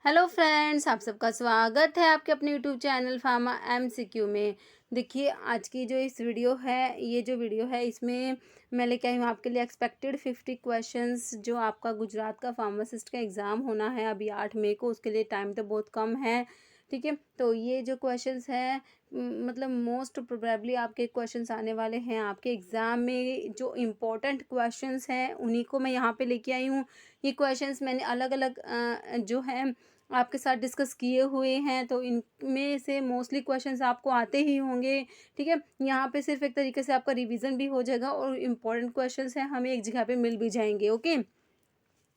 Hello friends, आप सबका स्वागत है आपके अपने यूट्यूब चैनल फार्मा एमसीक्यू में। देखिए, आज की जो इस वीडियो है, ये जो वीडियो है इसमें मैं लेके आई हूँ आपके लिए एक्सपेक्टेड 50 क्वेश्चंस जो आपका गुजरात का फार्मासिस्ट का एग्ज़ाम होना है अभी 8 मई को। उसके लिए टाइम तो बहुत कम है, ठीक है। तो ये जो क्वेश्चंस हैं मतलब मोस्ट प्रोबेबली आपके क्वेश्चंस आने वाले हैं आपके एग्ज़ाम में। जो इम्पोर्टेंट क्वेश्चंस हैं उन्हीं को मैं यहाँ पे लेके आई हूँ। ये क्वेश्चंस मैंने अलग अलग जो है आपके साथ डिस्कस किए हुए हैं, तो इनमें से मोस्टली क्वेश्चंस आपको आते ही होंगे, ठीक है। यहाँ पे सिर्फ एक तरीके से आपका रिवीजन भी हो जाएगा और इम्पोर्टेंट क्वेश्चंस हैं हमें एक जगह पे मिल भी जाएंगे, ओके।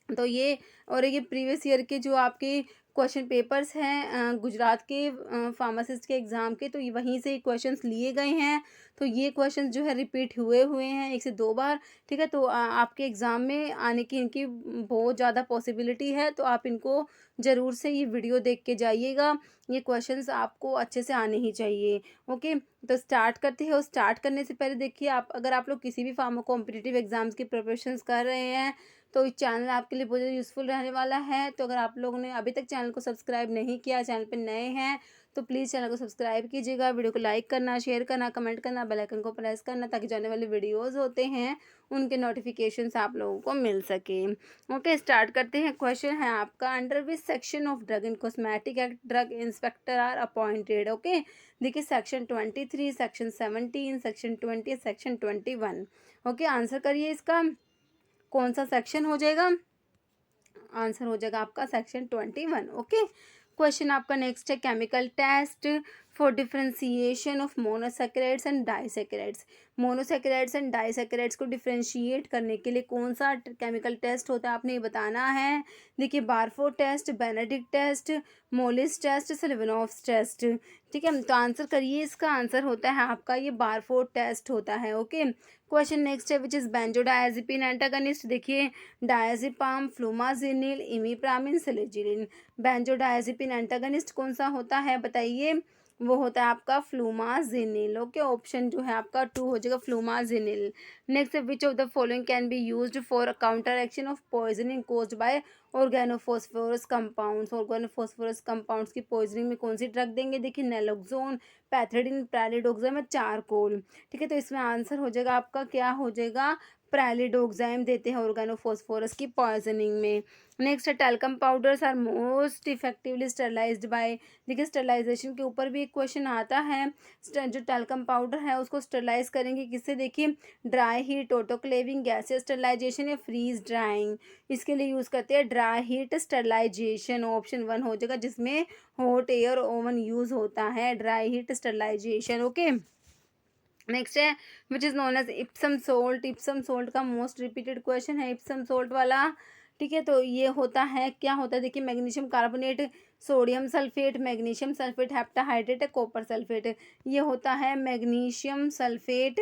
तो ये और ये प्रीवियस ईयर के जो आपके क्वेश्चन पेपर्स हैं गुजरात के फार्मासिस्ट के एग्ज़ाम के, तो ये वहीं से क्वेश्चंस लिए गए हैं। तो ये क्वेश्चंस जो है रिपीट हुए हुए हैं 1 से 2 बार, ठीक है। तो आपके एग्ज़ाम में आने की इनकी बहुत ज़्यादा पॉसिबिलिटी है, तो आप इनको ज़रूर से ये वीडियो देख के जाइएगा। ये क्वेश्चंस आपको अच्छे से आने ही चाहिए, ओके। तो स्टार्ट करते हैं। और स्टार्ट करने से पहले देखिए, आप अगर आप लोग किसी भी फार्मा कॉम्पिटिटिव एग्ज़ाम्स की प्रिपरेशंस कर रहे हैं तो इस चैनल आपके लिए बहुत ज़्यादा यूज़फुल रहने वाला है। तो अगर आप लोगों ने अभी तक चैनल को सब्सक्राइब नहीं किया, चैनल पे नए हैं, तो प्लीज़ चैनल को सब्सक्राइब कीजिएगा। वीडियो को लाइक करना, शेयर करना, कमेंट करना, बेल आइकन को प्रेस करना, ताकि जाने वाले वीडियोज़ होते हैं उनके नोटिफिकेशंस आप लोगों को मिल सके। ओके, स्टार्ट करते हैं। क्वेश्चन है आपका, under which section of drug and cosmetic act drug inspector are appointed. Okay, देखिए section 23, section 17, section 20, section 21। Okay, answer करिए इसका कौन सा सेक्शन हो जाएगा। आंसर हो जाएगा आपका सेक्शन 21, ओके। क्वेश्चन आपका नेक्स्ट है, chemical test for differentiation of monosaccharides and disaccharides. Monosaccharides and disaccharides को डिफ्रेंशिएट करने के लिए कौन सा केमिकल टेस्ट होता है आपने ये बताना है। देखिए, Barfoed test, Benedict test, Molisch test, Seliwanoff's test, ठीक है। तो आंसर करिए, इसका आंसर होता है आपका ये बारफोर्ड टेस्ट होता है, ओके। क्वेश्चन नेक्स्ट है, विच इज़ बेंजोडायज़ेपिन एंटागनिस्ट। देखिए, डायज़ेपाम, फ्लूमाज़िनिल, इमिप्रामिन, सिलेजिलिन। बेंजोडायज़ेपिन एंटागनिस्ट कौन सा होता है बताइए। वो होता है आपका फ्लूमाज़िनिल, ओके। ऑप्शन जो है आपका 2 हो जाएगा, फ्लूमाज़िनिल। नेक्स्ट है, which of the following can be used for counter action of poisoning caused by organophosphorus compounds. Organophosphorus compounds की पॉइजनिंग में कौन सी ड्रग देंगे। देखिए, नेलोक्सोन, पैथेडिन, पैलिडोक्साम या चारकोल, ठीक है। तो इसमें आंसर हो जाएगा आपका, क्या हो जाएगा, पैलिडोक्साम देते हैं ऑर्गेनोफॉस्फोरस की पॉइजनिंग में। नेक्स्ट है, talcum powders are most effectively sterilised by. देखिए, स्टरलाइजेशन के ऊपर भी एक क्वेश्चन आता है। जो टैल्कम पाउडर है उसको स्टरलाइज करेंगे किससे। देखिए, dry heat, autoclaving, gaseous sterilisation या फ्रीज ड्राइंग। इसके लिए यूज़ करते हैं ड्राई हीट स्टरलाइजेशन। ऑप्शन 1 हो जाएगा, जिसमें हॉट एयर ओवन यूज़ होता है, dry heat sterilization, okay. Next है, which is known as Epsom salt. Epsom salt का मोस्ट रिपीटेड क्वेश्चन है इप्सम सोल्ट वाला, ठीक है। तो ये होता है, क्या होता है, देखिए, magnesium carbonate, sodium sulphate, magnesium sulphate, heptahydrate है, कॉपर सल्फेट। ये होता है magnesium sulphate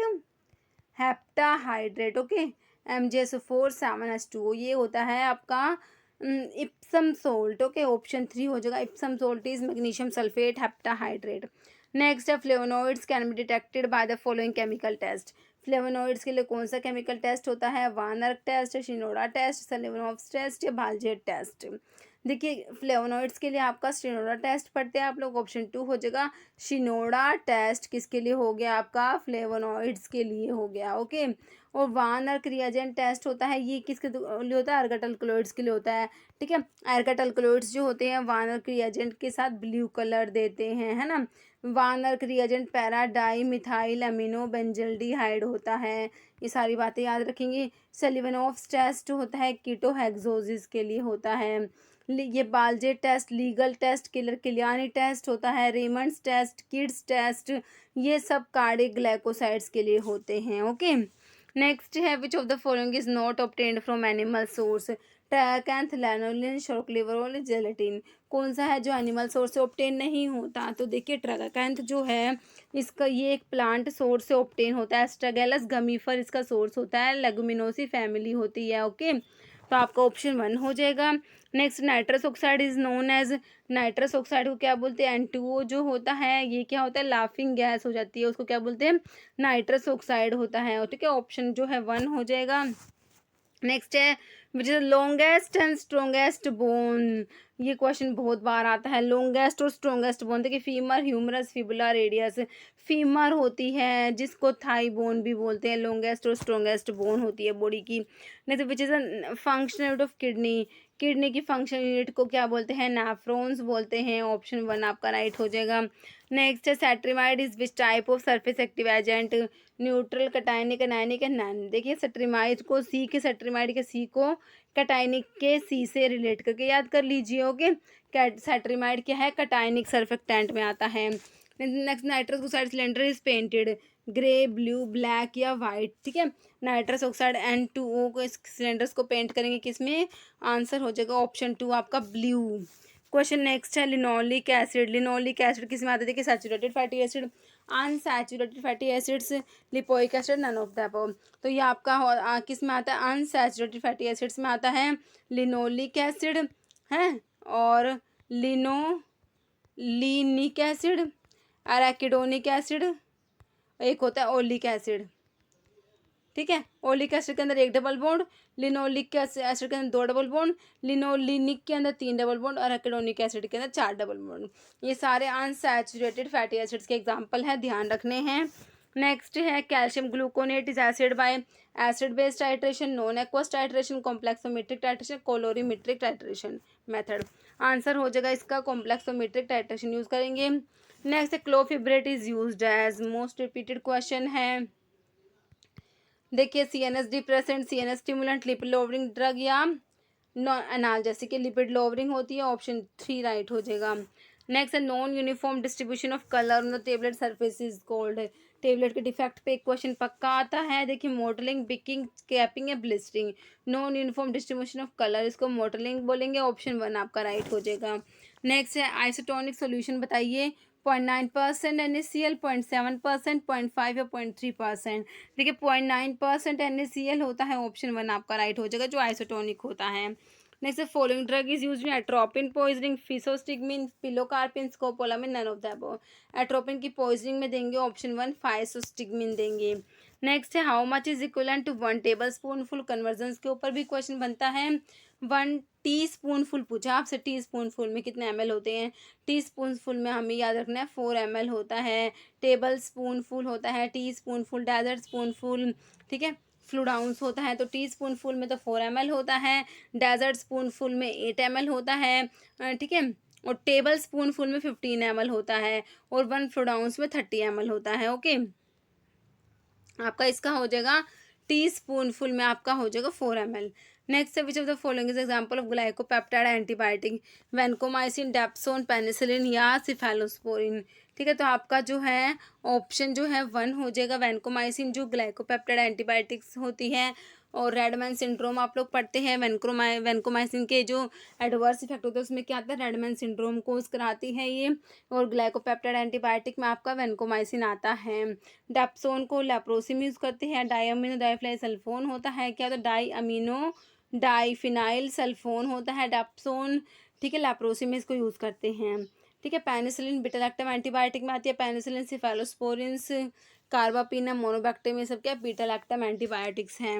heptahydrate, okay. MgSO4 7H2O, ये होता है आपका इप्सम सोल्ट, ओके। ऑप्शन 3 हो जाएगा, Epsom salt is magnesium sulphate heptahydrate. Next है, flavonoids can be detected by the following chemical test. Flavonoids के लिए कौन सा केमिकल टेस्ट होता है। Wagner test, Shinoda test, Seliwanoff's test या बालजेट टेस्ट। देखिए, फ्लेवोनॉइड्स के लिए आपका शिनोडा टेस्ट पढ़ते हैं आप लोग, ऑप्शन 2 हो जाएगा। शिनोडा टेस्ट किसके लिए हो गया आपका, फ्लेवोनॉइड्स के लिए हो गया, ओके। और वान अर्क रिएजेंट टेस्ट होता है, ये किसके लिए होता है, अर्गट अल्कलॉइड्स के लिए होता है, ठीक है। अर्गट अल्कलॉइड्स जो होते हैं वान अर्क रिएजेंट के साथ ब्लू कलर देते हैं, है ना। वान अर्क reagent para di methyl amino benzaldehyde होता है, ये सारी बातें याद रखेंगे। सेलिवनॉफ्स टेस्ट होता है कीटोहेक्सोसिस के लिए होता है। ये Baljet test, Legal test, Keller Kiliani test होता है, रेमंड्स टेस्ट, किड्स टेस्ट, ये सब कार्डिक ग्लाइकोसाइड्स के लिए होते हैं, ओके। नेक्स्ट है, which of the following is not obtained from animal source. Tragacanth, lanolin, shark liver oil, gelatin. कौन सा है जो एनिमल सोर्स से ऑब्टेन नहीं होता। तो देखिए, ट्राइकैंथ जो है इसका ये एक प्लांट सोर्स से ऑब्टेन होता है। एस्ट्रागैलस गमीफर इसका सोर्स होता है, लेगुमिनोसी फैमिली होती है, ओके। तो आपका ऑप्शन 1 हो जाएगा। Next, nitrous oxide is known as. Nitrous oxide को क्या बोलते हैं, N2O जो होता है ये क्या होता है, लाफिंग गैस हो जाती है, उसको क्या बोलते हैं, नाइट्रस ऑक्साइड होता है, ठीक है। ऑप्शन जो है 1 हो जाएगा। नेक्स्ट है, which is longest and strongest bone. ये क्वेश्चन बहुत बार आता है। लॉन्गेस्ट और स्ट्रॉन्गेस्ट बोन, देखिए femur, humerus, fibula, radius. Femur होती है जिसको थाई बोन भी बोलते हैं, लॉन्गेस्ट और स्ट्रॉन्गेस्ट बोन होती है बॉडी की। Next which is a functional unit of kidney, kidney की फंक्शन यूनिट को क्या बोलते हैं, नेफ्रॉन्स बोलते हैं। ऑप्शन 1 आपका राइट हो जाएगा। नेक्स्ट है cetrimide is which type of surface active agent, neutral, cationic, anionic, non. देखिए सेट्रीमाइड को सी के, सेट्रीमाइड के सी को कटायनिक के सी से रिलेट करके याद कर लीजिए। ओके, सेट्रीमाइड क्या है, कटायनिक सर्फेक्टेंट में आता है। Next nitrous oxide cylinder is painted grey, blue, black या वाइट। ठीक है, नाइट्रस ऑक्साइड N2O को, इस सिलेंडर्स को पेंट करेंगे किसमें, आंसर हो जाएगा ऑप्शन 2 आपका ब्लू। क्वेश्चन नेक्स्ट है लिनोलिक एसिड, लिनोलिक एसिड किस में आता है, देखिए saturated fatty acid, unsaturated fatty acids, lipoic acid, none of the above. तो ये आपका किस में आता है, अनसैचुरेटेड फैटी एसिड्स में आता है लिनोलिक एसिड है, और लिनोलिनिक एसिड, एराकिडोनिक एसिड, एक होता है ओलिक एसिड। ठीक है, ओलिक एसिड के अंदर 1 डबल बॉन्ड, लिनोलिक एसिड के अंदर 2 डबल बॉन्ड, लिनोलिनिक के अंदर 3 डबल बॉन्ड, और एराकिडोनिक एसिड के अंदर 4 डबल बॉन्ड। ये सारे अनसैचुरेटेड फैटी एसिड्स के एग्जाम्पल है, ध्यान रखने हैं। नेक्स्ट है calcium gluconate is acid by acid based titration, non aqueous titration, complexometric titration, colorimetric titration method. Answer हो जाएगा इसका कॉम्प्लेक्सोमेट्रिक टाइट्रेशन यूज करेंगे। Next clofibrate is used as, most repeated question है। देखिए CNS depressant, CNS stimulant, lipid lowering drug या non analgesic, lipid lowering होती है, option 3 right हो जाएगा। नेक्स्ट है non uniform distribution of colour on the tablet surface is called, tablet के defect पे एक क्वेश्चन पक्का आता है। देखिए मोटलिंग, बिकिंग, कैपिंग या blistering. Non uniform distribution of colour, इसको मोटलिंग बोलेंगे, ऑप्शन 1 आपका राइट हो जाएगा। नेक्स्ट है आइसोटोनिक सोल्यूशन बताइए, 0.9% NaCl, 0.7%, 0.5 या 0.3%। देखिए 0.9% NaCl होता है, ऑप्शन 1 आपका राइट हो जाएगा, जो आइसोटोनिक होता है। Next following drug is use में atropine poisoning, physostigmine, pilocarpine, scopolamine, none of the above. Atropine की पॉइजनिंग में देंगे ऑप्शन 1 फाइसोस्टिगमिन देंगे। नेक्स्ट है how much is equivalent to 1 tablespoonful, conversion के ऊपर भी क्वेश्चन बनता है। 1 टी स्पून पूछा आपसे, टी स्पून फुल में कितने ml होते हैं, टी स्पून फुल में हमें याद रखना है 4 ml होता है, टेबल स्पून फुल होता है, teaspoonful, dessertspoonful, ठीक है, फ्लूड आउंस होता है। तो टी स्पून फुल में तो 4 ml होता है, डेजर्ट स्पून फुल में 8 ml होता है, ठीक है, और टेबल स्पून फुल में 15 ml होता है, और 1 फ्लूड आउंस में 30 ml होता है। ओके, आपका इसका हो जाएगा टी स्पून फुल में आपका हो जाएगा 4 ml। नेक्स्ट है which of the following is example of glycopeptide antibiotic, vancomycin, dapsone, penicillin या सिफेलोस्पोरिन। ठीक है, तो आपका जो है ऑप्शन जो है 1 हो जाएगा, वैनकोमाइसिन जो ग्लाइकोपेप्टाइड एंटीबायोटिक्स होती है। और रेडमैन सिंड्रोम आप लोग पढ़ते हैं, वैनकोमाइसिन के जो एडवर्स इफेक्ट होते हैं उसमें क्या आता है, रेडमैन सिंड्रोम कोज कराती है ये। और ग्लाइकोपेप्टाइड एंटीबायोटिक में आपका वैनकोमाइसिन आता है। डेप्सोन को लेप्रोसी में यूज़ करते हैं, डाईअमीनो डाईफ्लाई सल्फोन होता है, क्या तो डाईअमीनो डाईफिनाइल सल्फोन होता है डेप्सोन। ठीक है, लेप्रोसी में इसको यूज़ करते हैं। ठीक है, पेनिसिलिन बीटा लैक्टम एंटीबायोटिक में आती है, पेनिसिलिन, सिफेलोस्पोरिन्स, कार्बापिनम, मोनोबैक्टीरियम, ये सब क्या बीटा लैक्टम एंटीबायोटिक्स हैं।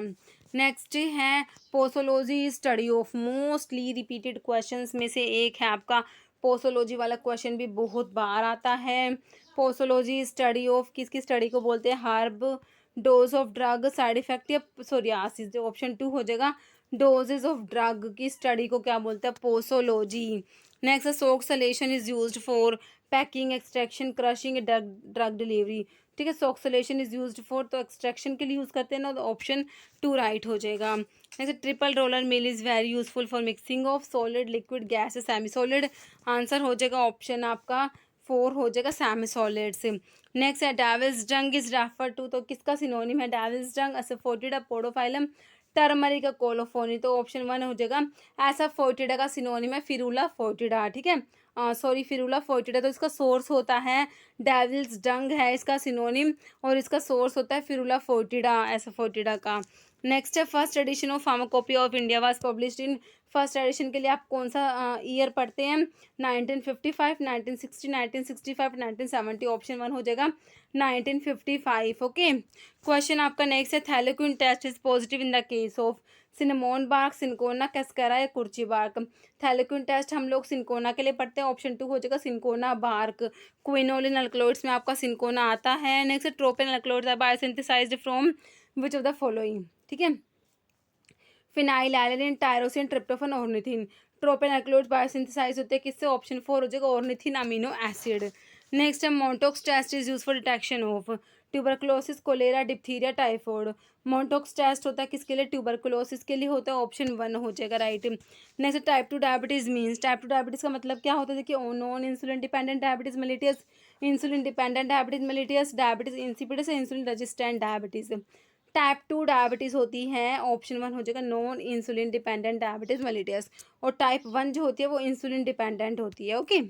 नेक्स्ट है posology, study of mostly repeated questions में से एक है आपका पोसोलॉजी वाला क्वेश्चन, भी बहुत बार आता है। पोसोलॉजी स्टडी ऑफ किसकी स्टडी को बोलते हैं, herb, dose of drug, side effect या सोरियासिस, जो ऑप्शन 2 हो जाएगा। डोजेज ऑफ ड्रग की स्टडी को क्या बोलते हैं, posology. Next soxhlation is used for packing, extraction, crushing, drug delivery. ठीक है, सोक्सलेशन इज यूज्ड फॉर, तो एक्सट्रैक्शन के लिए यूज़ करते हैं ना, तो ऑप्शन 2 राइट हो जाएगा। Next triple roller mill is very useful for mixing of solid, liquid, gas, semi solid. Answer हो जाएगा ऑप्शन आपका 4 हो जाएगा, सेमी सॉलिड से। नेक्स्ट है devil's dung is refer to, तो किसका सिनोनिम है devil's dung, asafoetida, podophyllum, turmeric, colophony. तो ऑप्शन 1 हो जाएगा। एसोफोटिडा का सिनोनिम है फिरूला फोर्टिडा। ठीक है, सॉरी फिरूला फोर्टिडा, तो इसका सोर्स होता है डेविल्स डंग है इसका सिनोनिम, और इसका सोर्स होता है फिरूला फोर्टिडा, एसोफोटिडा का। नेक्स्ट है first edition of pharmacopoeia of India was published in, first edition के लिए आप कौन सा ईयर पढ़ते हैं? 1955, 1960, 1965, 1970। ऑप्शन 1 हो जाएगा 1955। ओके, क्वेश्चन आपका नेक्स्ट है thalleioquin test is positive in the case of cinnamon bark, cinchona, cascara या कुर्ची बार्क। थैलेक्विन टेस्ट हम लोग सिंकोना के लिए पढ़ते हैं, ऑप्शन 2 हो जाएगा सिंकोना बार्क। क्विनोलिन अल्कलॉइड्स में आपका सिंकोना आता है। Next tropane alkaloids are biosynthesized from which of the following, ठीक है, phenylalanine, tyrosine, tryptophan, ornithine. Tropane alkaloids biosynthesize होते हैं किससे? ऑप्शन 4 हो जाएगा ऑर्निथिन अमीनो एसिड। नेक्स्ट है Mantoux test is use for detection of tuberculosis, cholera, diphtheria, typhoid. Mantoux test होता है किसके लिए? ट्यूबरकुलोसिस के लिए होता है, ऑप्शन 1 हो जाएगा right. Next type 2 diabetes means, type 2 diabetes का मतलब क्या होता है? देखिए, non insulin dependent diabetes mellitus, insulin dependent diabetes mellitus, diabetes insipidus, insulin resistant diabetes. Type 2 diabetes होती है, ऑप्शन 1 हो जाएगा non insulin dependent diabetes mellitus, और टाइप 1 जो होती है वो इंसुलिन डिपेंडेंट होती है। ओके,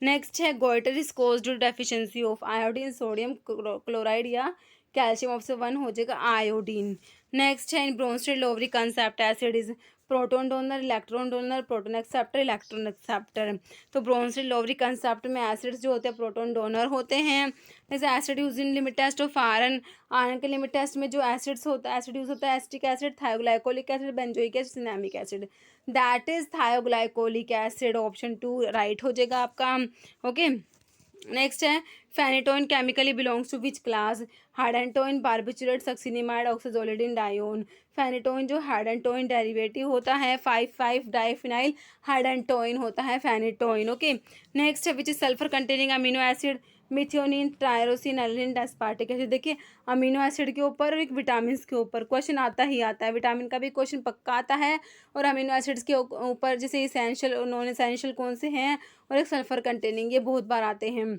नेक्स्ट है goitre is caused to deficiency of iodine, sodium chloride या कैल्शियम। ऑप्शन 1 हो जाएगा आयोडीन। नेक्स्ट है in Bronsted Lowry concept acid is proton donor, electron donor, proton acceptor, electron acceptor. तो Bronsted Lowry concept में acids जो होते हैं proton donor होते हैं। जैसे acid use in limit test of iron, iron के लिमिट टेस्ट में जो एसिड यूज होता है acetic acid, thioglycolic acid, benzoic acid, cinnamic acid, that is thioglycolic acid. Option 2 right हो जाएगा आपका। ओके, नेक्स्ट है phenytoin chemically belongs to which class? Hydantoin, barbiturate, succinimide, oxazolidinedione. Phenytoin जो hydantoin derivative होता है 5,5 diphenyl hydantoin होता है phenytoin. Okay, next है which is sulphur containing amino acid? Methionine, tyrosine, alanine, aspartic acid. देखिए, amino acid के ऊपर और एक विटामिन के ऊपर क्वेश्चन आता ही आता है, विटामिन का भी क्वेश्चन पक्का आता है, और अमीनो एसिड्स के ऊपर जैसे इसेंशियल और नॉन इसेंशियल कौन से हैं, और एक सल्फर कंटेनिंग, ये बहुत बार आते हैं।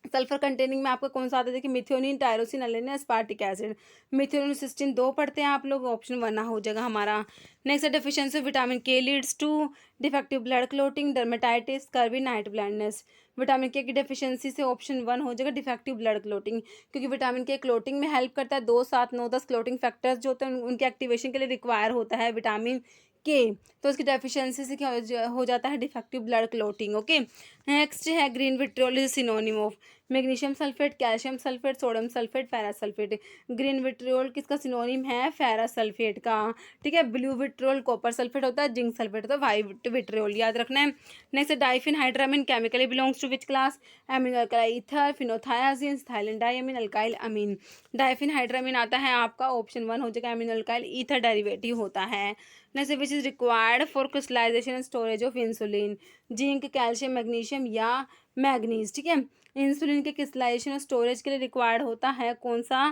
सल्फर कंटेनिंग में आपका कौन सा आता है? देखिए, methionine, tyrosine, alanine, aspartic acid. Methionine, cysteine 2 पढ़ते हैं आप लोग, ऑप्शन 1 हो जाएगा हमारा। Next deficiency of vitamin K leads to defective blood clotting, dermatitis, scurvy, night blindness. Vitamin K की डेफिशिएंसी से ऑप्शन 1 हो जाएगा डिफेक्टिव ब्लड क्लोटिंग, क्योंकि विटामिन के क्लोटिंग में हेल्प करता है। 2, 7, 9, 10 क्लोटिंग फैक्टर्स जो होते हैं उनके एक्टिवेशन के लिए रिक्वायर होता है विटामिन के, तो उसकी डेफिशिएंसी से क्या हो जाता है? Defective blood clotting. Okay, next है green vitriol is synonym of magnesium sulphate, calcium sulphate, sodium sulphate, ferrous sulphate. Green vitriol किसका सिनोनिम है? फेरस सल्फेट का। ठीक है, ब्लू विट्रियोल कॉपर सल्फेट होता है, जिंक सल्फेट होता है, वाइट विट्रियोल याद रखना है। Next diphenhydramine chemically belongs to which class? Amino alkyl ether, phenothiazine, ethylene diamine, alkyl amine. Diphenhydramine आता है आपका, ऑप्शन 1 हो जाएगा एमिनो अल्काइल ईथर डेरिवेटिव होता है। Next which is required for crystallisation and storage of insulin? Zinc, calcium, magnesium या manganese. ठीक है, इंसुलिन के क्रिस्टलाइजेशन और स्टोरेज के लिए रिक्वायर्ड होता है कौन सा?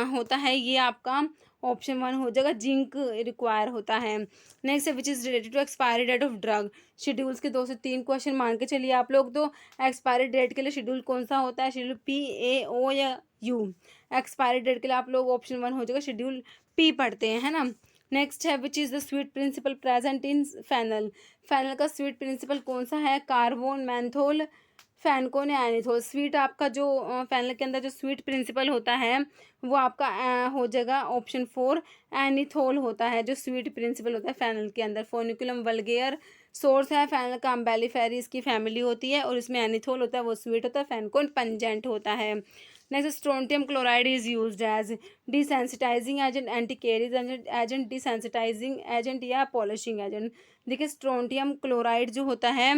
होता है ये आपका ऑप्शन 1 हो जाएगा जिंक रिक्वायर होता है। Next which is related to expiry date of drug? Schedules के 2 से 3 क्वेश्चन मान के चलिए आप लोग। तो एक्सपायरी डेट के लिए शेड्यूल कौन सा होता है? शेड्यूल पी, ए, ओ या यू? एक्सपायरी डेट के लिए आप लोग ऑप्शन 1 हो जाएगा शेड्यूल पी पढ़ते हैं, है ना। नेक्स्ट है which is the sweet principle present in fennel? Fennel का स्वीट प्रिंसिपल कौन सा है? कार्बोन, मैंथोल, फैनकोन या एनिथोल। स्वीट आपका जो फेनल के अंदर जो स्वीट प्रिंसिपल होता है वो आपका हो जाएगा ऑप्शन 4 एनिथोल होता है, जो स्वीट प्रिंसिपल होता है फेनल के अंदर। फोनिकुलम वल्गेयर सोर्स है फेनल का, अम्बेलिफेरी की फैमिली होती है, और इसमें एनिथोल होता है वो स्वीट होता है, फैनकोन पंजेंट होता है। Next strontium chloride is used as desensitising agent, anti caries agent, desensitising agent या पॉलिशिंग एजेंट। देखिए, स्ट्रोंटियम क्लोराइड जो होता है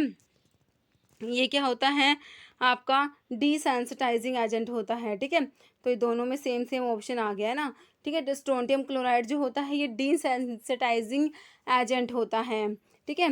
ये क्या होता है आपका? डिसेंसिटाइजिंग एजेंट होता है। ठीक है, तो ये दोनों में सेम सेम ऑप्शन आ गया है ना। ठीक है, स्ट्रोंटियम क्लोराइड जो होता है ये डिसेंसिटाइजिंग एजेंट होता है। ठीक है,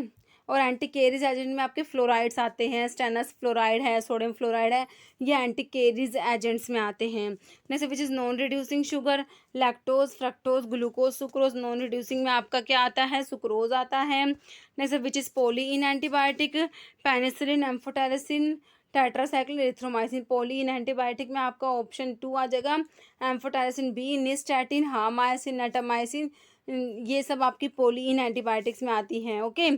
और एंटी कैरिज एजेंट में आपके फ्लोराइड्स आते हैं, स्टेनस फ्लोराइड है, सोडियम फ्लोराइड है, ये एंटी कैरिज एजेंट्स में आते हैं। Next which is non reducing sugar? Lactose, fructose, glucose, sucrose. Non reducing में आपका क्या आता है? सुक्रोज आता है। Next which is poly in antibiotic? Penicillin, amphotericin, tetracycline, erythromycin. Poly in antibiotic में आपका ऑप्शन 2 आ जाएगा एम्फोटेरिसिन बी, निस्टैटिन, हामाइसिन, नेटामाइसिन, ये सब आपकी पॉली इन एंटीबायोटिक्स में आती हैं। ओके,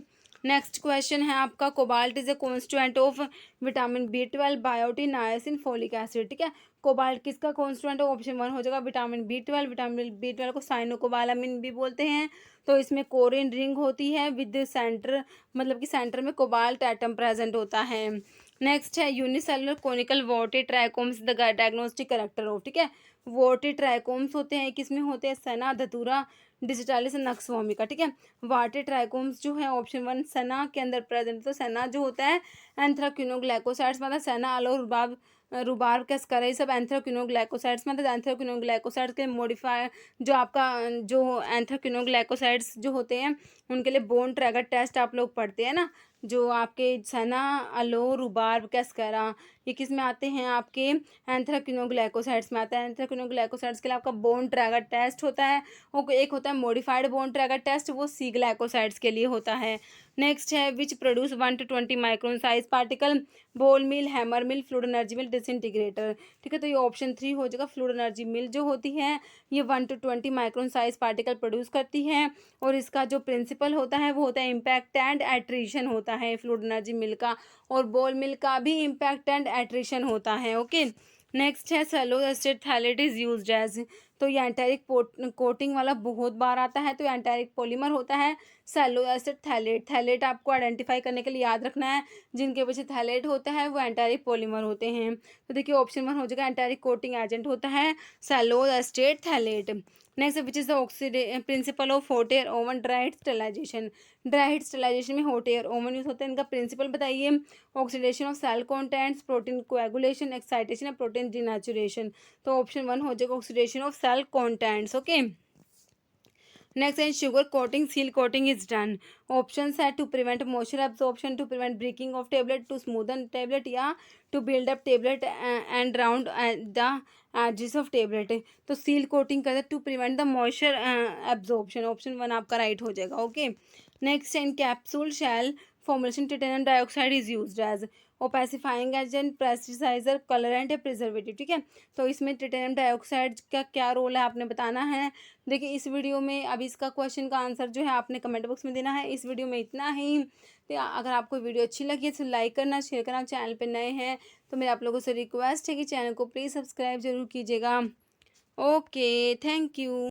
नेक्स्ट क्वेश्चन है आपका, cobalt is a constituent of vitamin B12, biotin, niacin, folic acid. ठीक है, कोबाल्ट किसका कॉन्स्टिट्यूएंट है? ऑप्शन 1 हो जाएगा विटामिन B12। विटामिन B12 को साइनोकोबालामिन भी बोलते हैं। तो इसमें कोरिन रिंग होती है विद सेंटर, मतलब कि सेंटर में कोबाल्ट एटम प्रेजेंट होता है। नेक्स्ट है unicellular conical voted trichomes the diagnostic character of. ठीक है, वॉटेड ट्राइकोम्स होते हैं, किसमें होते हैं? सना, धतूरा, डिजिटालिस, नक्सवामिका। ठीक है, वाटेड ट्राइकोम्स जो है ऑप्शन 1 सना के अंदर प्रेजेंट। तो सना जो होता है एंथ्राक्विनोग्लाइकोसाइड्स, मतलब सना, अलो, रुबाब, रुबाब कैस्करा, ये सब एंथ्राक्विनोग्लाइकोसाइड्स, मतलब एंथ्राक्विनोग्लाइकोसाइड्स के मॉडिफाई जो आपका जो एंथ्राक्विनोग्लाइकोसाइड्स जो होते हैं उनके लिए बोन ट्रैगर टेस्ट आप लोग पढ़ते हैं ना, जो आपके सना, अलो, रुबाब कैस्करा, ये किस में आते हैं? आपके एंथ्राक्विनोग्लाइकोसाइड्स में आता है। एंथ्राक्विनोग्लाइकोसाइड्स के लिए आपका बोन ट्रैगर टेस्ट होता है, और एक होता है मॉडिफाइड बोन ट्रैगर टेस्ट, वो सी ग्लाइकोसाइड्स के लिए होता है। नेक्स्ट है which produce 1 to 20 micron size particle, बोल मिल, हैमर मिल, फ्लूइड एनर्जी मिल, डिसइंटीग्रेटर। ठीक है, तो ये ऑप्शन 3 हो जाएगा। फ्लूइड एनर्जी मिल जो होती है ये 1 to 20 micron size particle produce करती है, और इसका जो प्रिंसिपल होता है वो होता है इम्पैक्ट एंड एट्रीशन होता है फ्लूइड एनर्जी मिल का, और बोल मिल का भी इम्पैक्ट एंड एट्रीशन होता है। ओके, नेक्स्ट है cellulose acid phthalate is used as. तो ये एंटेरिक कोटिंग वाला बहुत बार आता है, तो एंटेरिक पॉलीमर होता है सेल्यूलोज एसिड थैलेट। थैलेट आपको आइडेंटिफाई करने के लिए याद रखना है, जिनके पीछे थैलेट होता है वो एंटेरिक पॉलीमर होते हैं। तो देखिए ऑप्शन 1 हो जाएगा, एंटेरिक कोटिंग एजेंट होता है cellulose acid phthalate. Next which is the oxidation principle of hot air oven dry heat sterilisation. Dry heat sterilisation में हॉट एयर ओवन यूज होता है, इनका प्रिंसिपल बताइए। Oxidation of cell contents, protein coagulation, excitation या protein denaturation. तो option 1 हो जाएगा oxidation of cell contents. Okay, next है sugar coating, seal coating is done. Option है to prevent moisture absorption, to prevent breaking of tablet, to smoothen tablet, या to build up tablet and round the edges of tablet. तो seal coating करते to prevent the moisture absorption, option 1 आपका right हो जाएगा। Okay, next in capsule shell formulation titanium dioxide is used as opacifying agent, plasticiser, colourant या preservative. ठीक है, तो इसमें टिटेनियम डाइऑक्साइड का क्या रोल है आपने बताना है। देखिए इस वीडियो में अब इसका क्वेश्चन का आंसर जो है आपने कमेंट बॉक्स में देना है। इस वीडियो में इतना ही। तो अगर आपको वीडियो अच्छी लगी है तो लाइक करना, शेयर करना, चैनल पे नए हैं तो मेरे आप लोगों से रिक्वेस्ट है कि चैनल को प्लीज़ सब्सक्राइब जरूर कीजिएगा। Okay, thank you.